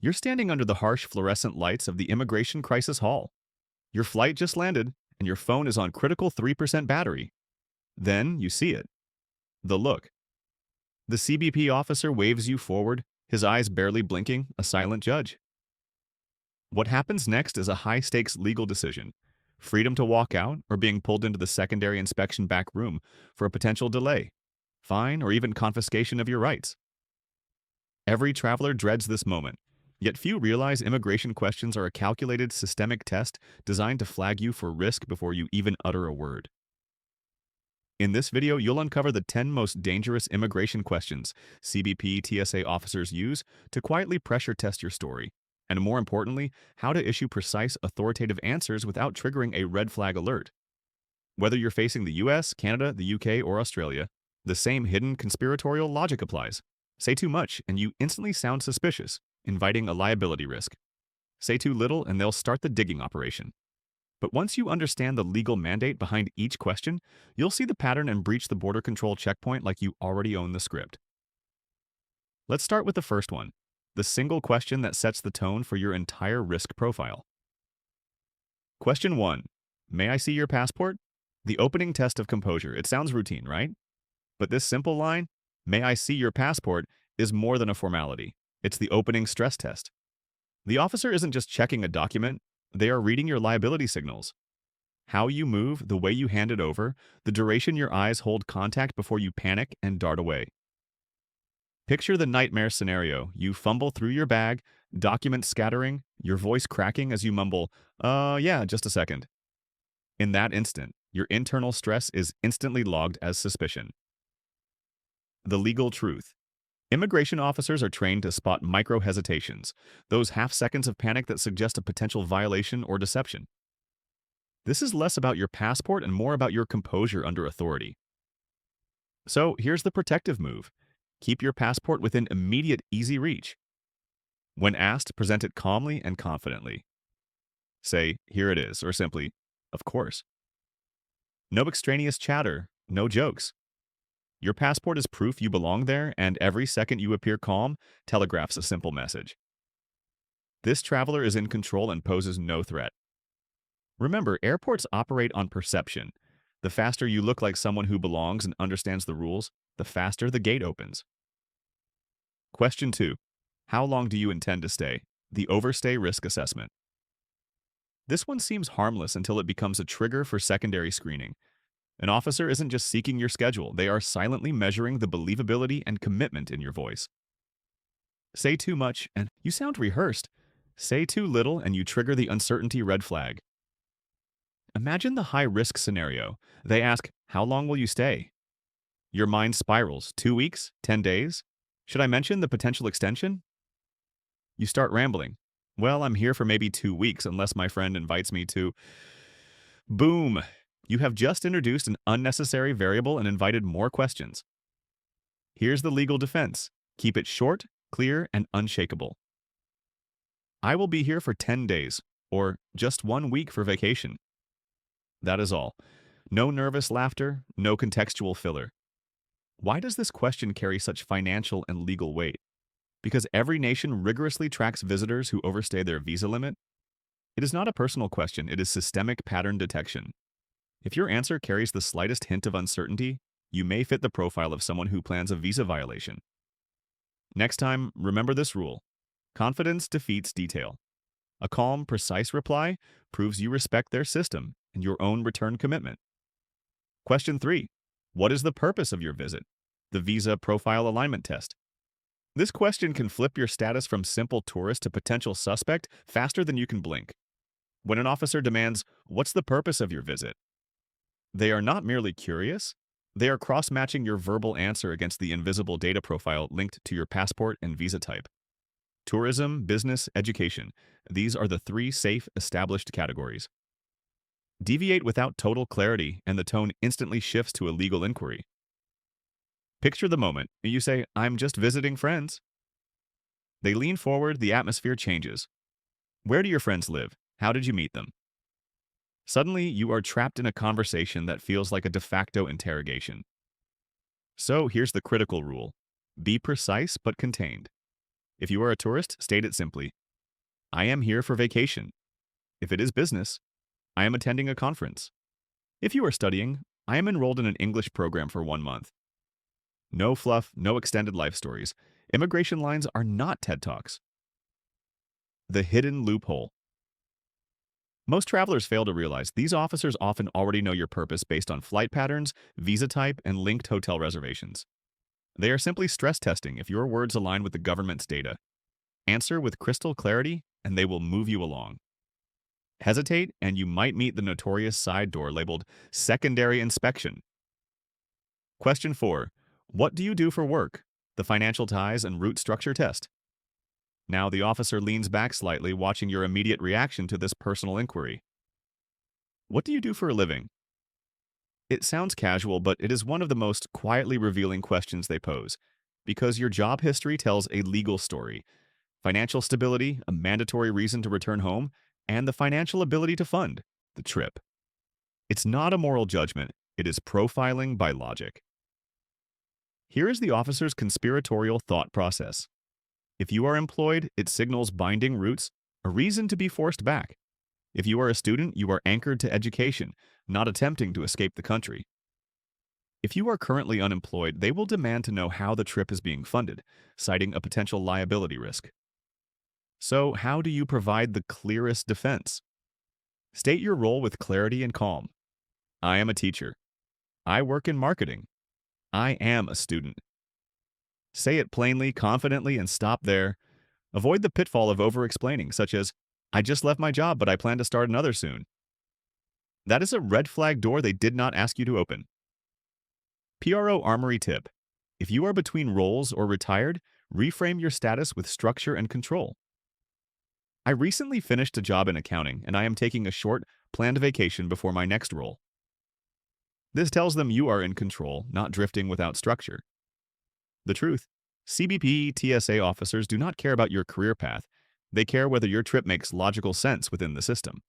You're standing under the harsh fluorescent lights of the Immigration Crisis Hall. Your flight just landed, and your phone is on critical 3% battery. Then you see it. The look. The CBP officer waves you forward, his eyes barely blinking, a silent judge. What happens next is a high-stakes legal decision. Freedom to walk out or being pulled into the secondary inspection back room for a potential delay, fine, or even confiscation of your rights. Every traveler dreads this moment, yet few realize immigration questions are a calculated systemic test designed to flag you for risk before you even utter a word. In this video, you'll uncover the 10 most dangerous immigration questions CBP TSA officers use to quietly pressure test your story, and more importantly, how to issue precise, authoritative answers without triggering a red flag alert. Whether you're facing the US, Canada, the UK, or Australia, the same hidden conspiratorial logic applies. Say too much, and you instantly sound suspicious, inviting a liability risk. Say too little, and they'll start the digging operation. But once you understand the legal mandate behind each question, you'll see the pattern and breach the border control checkpoint like you already own the script. Let's start with the first one, the single question that sets the tone for your entire risk profile. Question 1. May I see your passport? The opening test of composure. It sounds routine, right? But this simple line, may I see your passport, is more than a formality. It's the opening stress test. The officer isn't just checking a document, they are reading your liability signals. How you move, the way you hand it over, the duration your eyes hold contact before you panic and dart away. Picture the nightmare scenario. You fumble through your bag, documents scattering, your voice cracking as you mumble, yeah, just a second. In that instant, your internal stress is instantly logged as suspicion. The legal truth. Immigration officers are trained to spot micro-hesitations, those half-seconds of panic that suggest a potential violation or deception. This is less about your passport and more about your composure under authority. So here's the protective move. Keep your passport within immediate, easy reach. When asked, present it calmly and confidently. Say, here it is, or simply, of course. No extraneous chatter, no jokes. Your passport is proof you belong there, and every second you appear calm telegraphs a simple message. This traveler is in control and poses no threat. Remember, airports operate on perception. The faster you look like someone who belongs and understands the rules, the faster the gate opens. Question 2. How long do you intend to stay? The Overstay Risk Assessment. This one seems harmless until it becomes a trigger for secondary screening. An officer isn't just seeking your schedule, they are silently measuring the believability and commitment in your voice. Say too much, and you sound rehearsed. Say too little, and you trigger the uncertainty red flag. Imagine the high-risk scenario. They ask, how long will you stay? Your mind spirals. 2 weeks? 10 days? Should I mention the potential extension? You start rambling. Well, I'm here for maybe 2 weeks unless my friend invites me to... Boom! You have just introduced an unnecessary variable and invited more questions. Here's the legal defense. Keep it short, clear, and unshakable. I will be here for 10 days, or just 1 week for vacation. That is all. No nervous laughter, no contextual filler. Why does this question carry such financial and legal weight? Because every nation rigorously tracks visitors who overstay their visa limit? It is not a personal question, it is systemic pattern detection. If your answer carries the slightest hint of uncertainty, you may fit the profile of someone who plans a visa violation. Next time, remember this rule. Confidence defeats detail. A calm, precise reply proves you respect their system and your own return commitment. Question 3. What is the purpose of your visit? The Visa Profile Alignment Test. This question can flip your status from simple tourist to potential suspect faster than you can blink. When an officer demands, "What's the purpose of your visit?" they are not merely curious, they are cross-matching your verbal answer against the invisible data profile linked to your passport and visa type. Tourism, business, education. These are the 3 safe, established categories. Deviate without total clarity, and the tone instantly shifts to a legal inquiry. Picture the moment. You say, "I'm just visiting friends." They lean forward, the atmosphere changes. Where do your friends live? How did you meet them? Suddenly, you are trapped in a conversation that feels like a de facto interrogation. So here's the critical rule. Be precise but contained. If you are a tourist, state it simply. I am here for vacation. If it is business, I am attending a conference. If you are studying, I am enrolled in an English program for 1 month. No fluff, no extended life stories. Immigration lines are not TED Talks. The hidden loophole. Most travelers fail to realize these officers often already know your purpose based on flight patterns, visa type, and linked hotel reservations. They are simply stress testing if your words align with the government's data. Answer with crystal clarity, and they will move you along. Hesitate, and you might meet the notorious side door labeled secondary inspection. Question 4. What do you do for work? The financial ties and root structure test. Now the officer leans back slightly, watching your immediate reaction to this personal inquiry. What do you do for a living? It sounds casual, but it is one of the most quietly revealing questions they pose, because your job history tells a legal story. Financial stability, a mandatory reason to return home, and the financial ability to fund the trip. It's not a moral judgment, it is profiling by logic. Here is the officer's conspiratorial thought process. If you are employed, it signals binding roots, a reason to be forced back. If you are a student, you are anchored to education, not attempting to escape the country. If you are currently unemployed, they will demand to know how the trip is being funded, citing a potential liability risk. So, how do you provide the clearest defense? State your role with clarity and calm. I am a teacher. I work in marketing. I am a student. Say it plainly, confidently, and stop there. Avoid the pitfall of over-explaining, such as, I just left my job, but I plan to start another soon. That is a red flag door they did not ask you to open. PRO Armory tip. If you are between roles or retired, reframe your status with structure and control. I recently finished a job in accounting, and I am taking a short, planned vacation before my next role. This tells them you are in control, not drifting without structure. The truth, CBP TSA officers do not care about your career path. They care whether your trip makes logical sense within the system.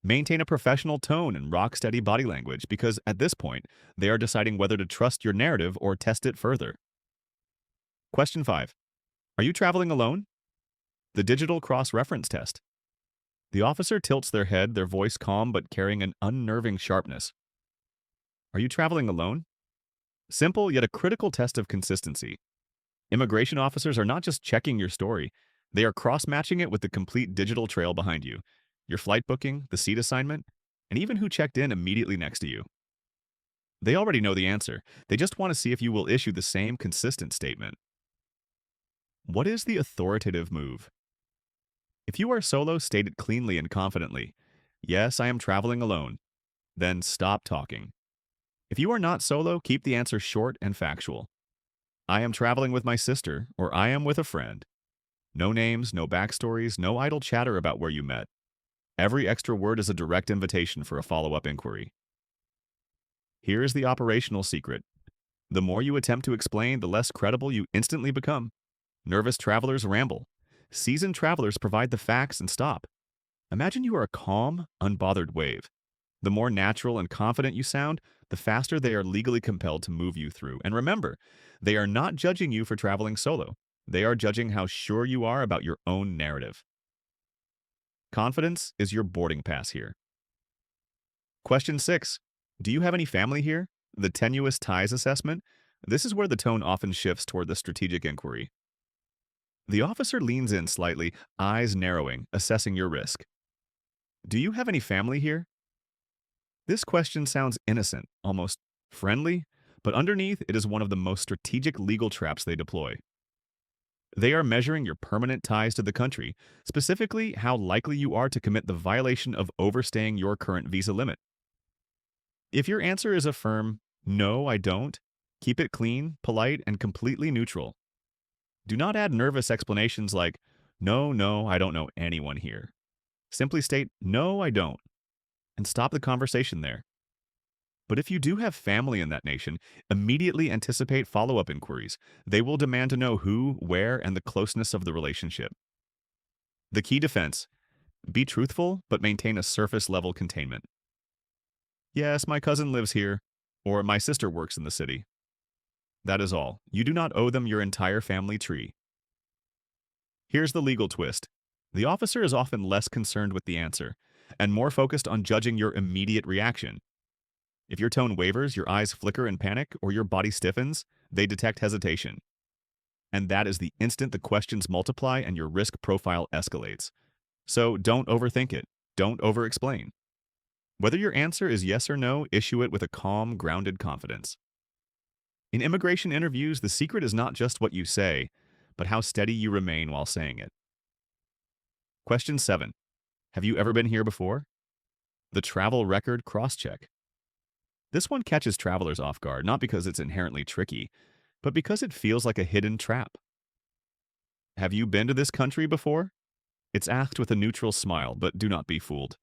Maintain a professional tone and rock-steady body language because at this point, they are deciding whether to trust your narrative or test it further. Question 5. Are you traveling alone? The digital cross-reference test. The officer tilts their head, their voice calm but carrying an unnerving sharpness. Are you traveling alone? Simple yet a critical test of consistency. Immigration officers are not just checking your story, they are cross-matching it with the complete digital trail behind you, your flight booking, the seat assignment, and even who checked in immediately next to you. They already know the answer. They just want to see if you will issue the same consistent statement. What is the authoritative move? If you are solo, state it cleanly and confidently. Yes, I am traveling alone. Then stop talking. If you are not solo, keep the answer short and factual. I am traveling with my sister, or I am with a friend. No names, no backstories, no idle chatter about where you met. Every extra word is a direct invitation for a follow-up inquiry. Here is the operational secret. The more you attempt to explain, the less credible you instantly become. Nervous travelers ramble. Seasoned travelers provide the facts and stop. Imagine you are a calm, unbothered wave. The more natural and confident you sound, the faster they are legally compelled to move you through. And remember, they are not judging you for traveling solo. They are judging how sure you are about your own narrative. Confidence is your boarding pass here. Question 6. Do you have any family here? The tenuous ties assessment. This is where the tone often shifts toward the strategic inquiry. The officer leans in slightly, eyes narrowing, assessing your risk. Do you have any family here? This question sounds innocent, almost friendly, but underneath it is one of the most strategic legal traps they deploy. They are measuring your permanent ties to the country, specifically how likely you are to commit the violation of overstaying your current visa limit. If your answer is a firm, no, I don't, keep it clean, polite, and completely neutral. Do not add nervous explanations like, no, I don't know anyone here. Simply state, no, I don't, and stop the conversation there. But if you do have family in that nation, immediately anticipate follow-up inquiries. They will demand to know who, where, and the closeness of the relationship. The key defense: be truthful, but maintain a surface-level containment. Yes, my cousin lives here, or my sister works in the city. That is all. You do not owe them your entire family tree. Here's the legal twist. The officer is often less concerned with the answer and more focused on judging your immediate reaction. If your tone wavers, your eyes flicker in panic, or your body stiffens, they detect hesitation. And that is the instant the questions multiply and your risk profile escalates. So don't overthink it. Don't overexplain. Whether your answer is yes or no, issue it with a calm, grounded confidence. In immigration interviews, the secret is not just what you say, but how steady you remain while saying it. Question 7. Have you ever been here before? The travel record cross-check. This one catches travelers off guard, not because it's inherently tricky, but because it feels like a hidden trap. Have you been to this country before? It's asked with a neutral smile, but do not be fooled.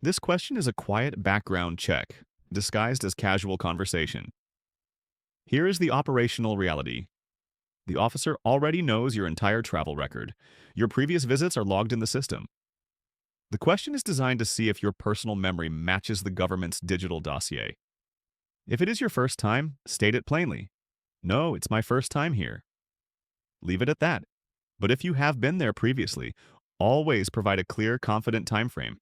This question is a quiet background check, disguised as casual conversation. Here is the operational reality. The officer already knows your entire travel record. Your previous visits are logged in the system. The question is designed to see if your personal memory matches the government's digital dossier. If it is your first time, state it plainly. No, it's my first time here. Leave it at that. But if you have been there previously, always provide a clear, confident time frame.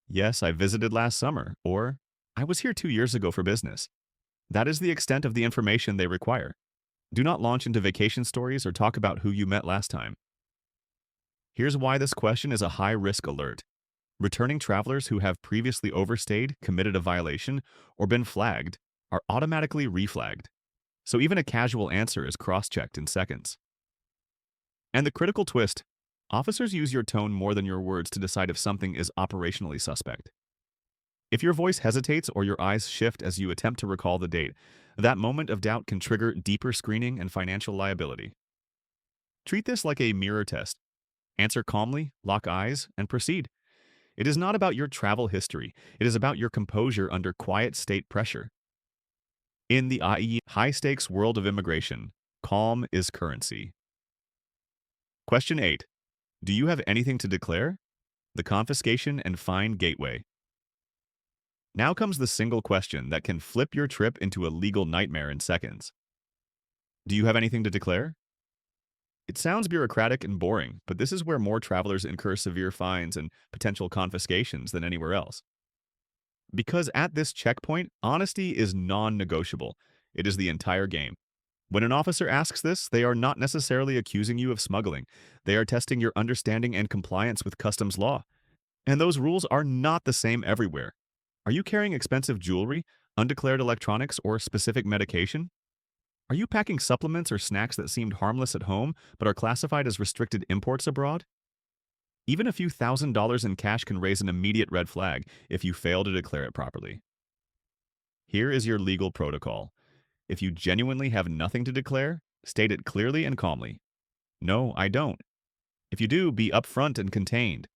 Yes, I visited last summer, or I was here 2 years ago for business. That is the extent of the information they require. Do not launch into vacation stories or talk about who you met last time. Here's why this question is a high-risk alert. Returning travelers who have previously overstayed, committed a violation, or been flagged are automatically reflagged. So even a casual answer is cross-checked in seconds. And the critical twist, officers use your tone more than your words to decide if something is operationally suspect. If your voice hesitates or your eyes shift as you attempt to recall the date, that moment of doubt can trigger deeper screening and financial liability. Treat this like a mirror test. Answer calmly, lock eyes, and proceed. It is not about your travel history. It is about your composure under quiet state pressure. In the i.e. high-stakes world of immigration, calm is currency. Question 8. Do you have anything to declare? The confiscation and fine gateway. Now comes the single question that can flip your trip into a legal nightmare in seconds. Do you have anything to declare? It sounds bureaucratic and boring, but this is where more travelers incur severe fines and potential confiscations than anywhere else. Because at this checkpoint, honesty is non-negotiable. It is the entire game. When an officer asks this, they are not necessarily accusing you of smuggling. They are testing your understanding and compliance with customs law. And those rules are not the same everywhere. Are you carrying expensive jewelry, undeclared electronics, or specific medication? Are you packing supplements or snacks that seemed harmless at home but are classified as restricted imports abroad? Even a few $1,000s in cash can raise an immediate red flag if you fail to declare it properly. Here is your legal protocol. If you genuinely have nothing to declare, state it clearly and calmly. No, I don't. If you do, be upfront and contained.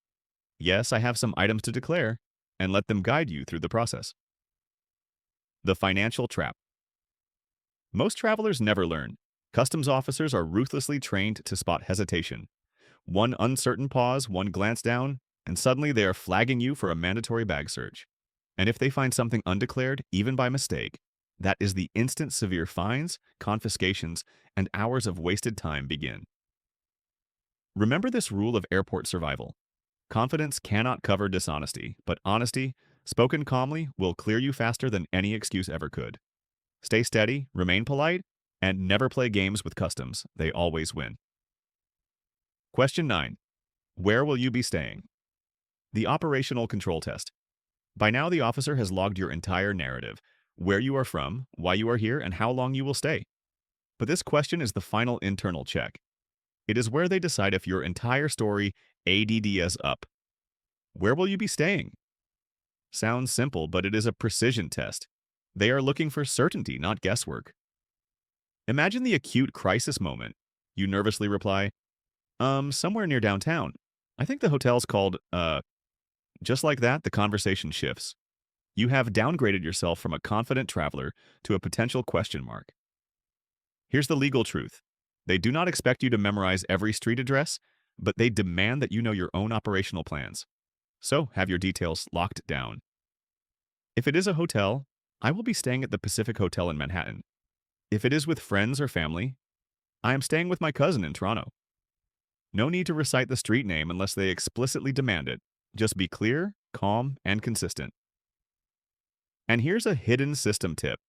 Yes, I have some items to declare, and let them guide you through the process. The financial trap. Most travelers never learn. Customs officers are ruthlessly trained to spot hesitation. One uncertain pause, one glance down, and suddenly they are flagging you for a mandatory bag search. And if they find something undeclared, even by mistake, that is the instant severe fines, confiscations, and hours of wasted time begin. Remember this rule of airport survival. Confidence cannot cover dishonesty, but honesty, spoken calmly, will clear you faster than any excuse ever could. Stay steady, remain polite, and never play games with customs. They always win. Question 9. Where will you be staying? The operational control test. By now, the officer has logged your entire narrative, where you are from, why you are here, and how long you will stay. But this question is the final internal check. It is where they decide if your entire story ADDs up. Where will you be staying? Sounds simple, but it is a precision test. They are looking for certainty, not guesswork. Imagine the acute crisis moment. You nervously reply, somewhere near downtown. I think the hotel's called, Just like that, the conversation shifts. You have downgraded yourself from a confident traveler to a potential question mark. Here's the legal truth. They do not expect you to memorize every street address, but they demand that you know your own operational plans. So have your details locked down. If it is a hotel, I will be staying at the Pacific Hotel in Manhattan. If it is with friends or family, I am staying with my cousin in Toronto. No need to recite the street name unless they explicitly demand it. Just be clear, calm, and consistent. And here's a hidden system tip.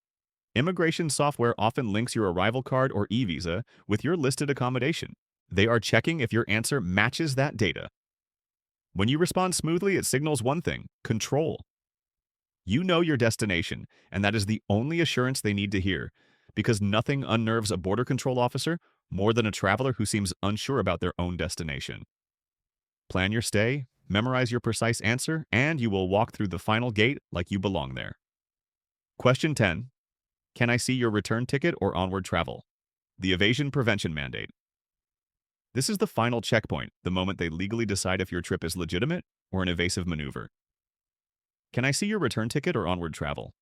Immigration software often links your arrival card or e-visa with your listed accommodation. They are checking if your answer matches that data. When you respond smoothly, it signals one thing: control. You know your destination, and that is the only assurance they need to hear, because nothing unnerves a border control officer more than a traveler who seems unsure about their own destination. Plan your stay, memorize your precise answer, and you will walk through the final gate like you belong there. Question 10. Can I see your return ticket or onward travel? The evasion prevention mandate. This is the final checkpoint, the moment they legally decide if your trip is legitimate or an evasive maneuver. Can I see your return ticket or onward travel?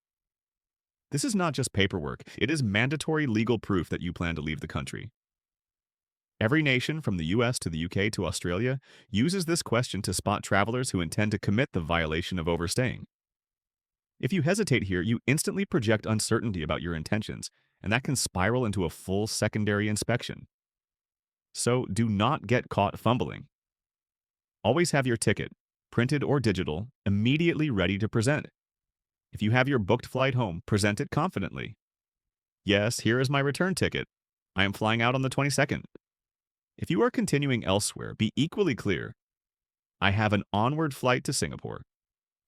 This is not just paperwork, it is mandatory legal proof that you plan to leave the country. Every nation, from the US to the UK to Australia, uses this question to spot travelers who intend to commit the violation of overstaying. If you hesitate here, you instantly project uncertainty about your intentions, and that can spiral into a full secondary inspection. So do not get caught fumbling. Always have your ticket, printed or digital, immediately ready to present. If you have your booked flight home, present it confidently. Yes, here is my return ticket. I am flying out on the 22nd. If you are continuing elsewhere, be equally clear. I have an onward flight to Singapore.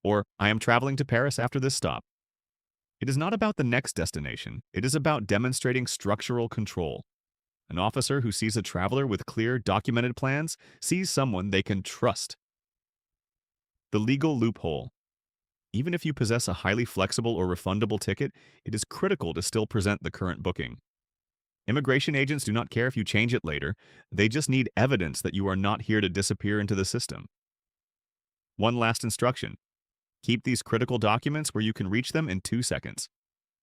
Or I am traveling to Paris after this stop. It is not about the next destination. It is about demonstrating structural control. An officer who sees a traveler with clear, documented plans sees someone they can trust. The legal loophole. Even if you possess a highly flexible or refundable ticket, it is critical to still present the current booking. Immigration agents do not care if you change it later. They just need evidence that you are not here to disappear into the system. One last instruction. Keep these critical documents where you can reach them in 2 seconds.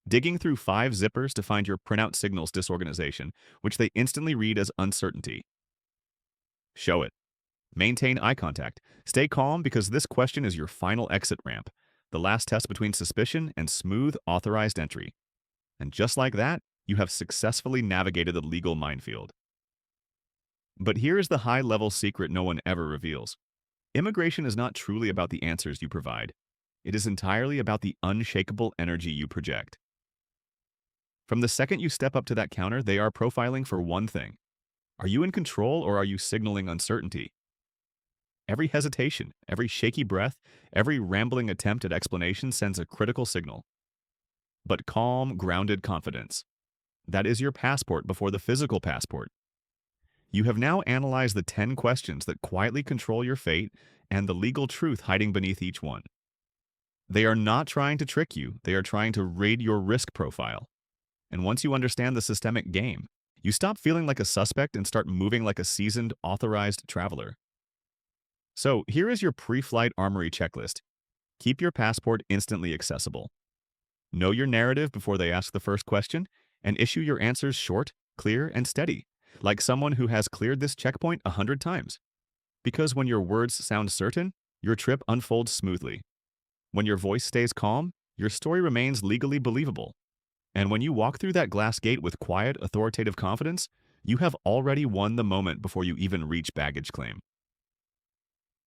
Digging through 5 zippers to find your printout signals disorganization, which they instantly read as uncertainty. Show it. Maintain eye contact. Stay calm because this question is your final exit ramp, the last test between suspicion and smooth, authorized entry. And just like that, you have successfully navigated the legal minefield. But here is the high-level secret no one ever reveals. Immigration is not truly about the answers you provide. It is entirely about the unshakable energy you project. From the second you step up to that counter, they are profiling for one thing. Are you in control or are you signaling uncertainty? Every hesitation, every shaky breath, every rambling attempt at explanation sends a critical signal. But calm, grounded confidence. That is your passport before the physical passport. You have now analyzed the 10 questions that quietly control your fate and the legal truth hiding beneath each one. They are not trying to trick you, they are trying to raid your risk profile. And once you understand the systemic game, you stop feeling like a suspect and start moving like a seasoned, authorized traveler. So here is your pre-flight armory checklist. Keep your passport instantly accessible. Know your narrative before they ask the first question, and issue your answers short, clear, and steady, like someone who has cleared this checkpoint 100 times. Because when your words sound certain, your trip unfolds smoothly. When your voice stays calm, your story remains legally believable. And when you walk through that glass gate with quiet, authoritative confidence, you have already won the moment before you even reach baggage claim.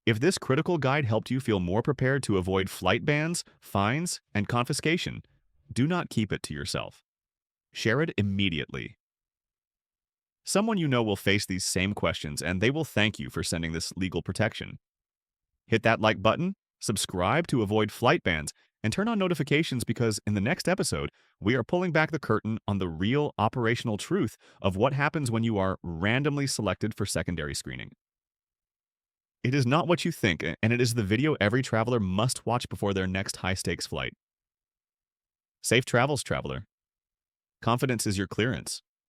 If this critical guide helped you feel more prepared to avoid flight bans, fines, and confiscation, do not keep it to yourself. Share it immediately. Someone you know will face these same questions, and they will thank you for sending this legal protection. Hit that like button, subscribe to avoid flight bans, and turn on notifications because in the next episode, we are pulling back the curtain on the real operational truth of what happens when you are randomly selected for secondary screening. It is not what you think, and it is the video every traveler must watch before their next high-stakes flight. Safe travels, traveler. Confidence is your clearance.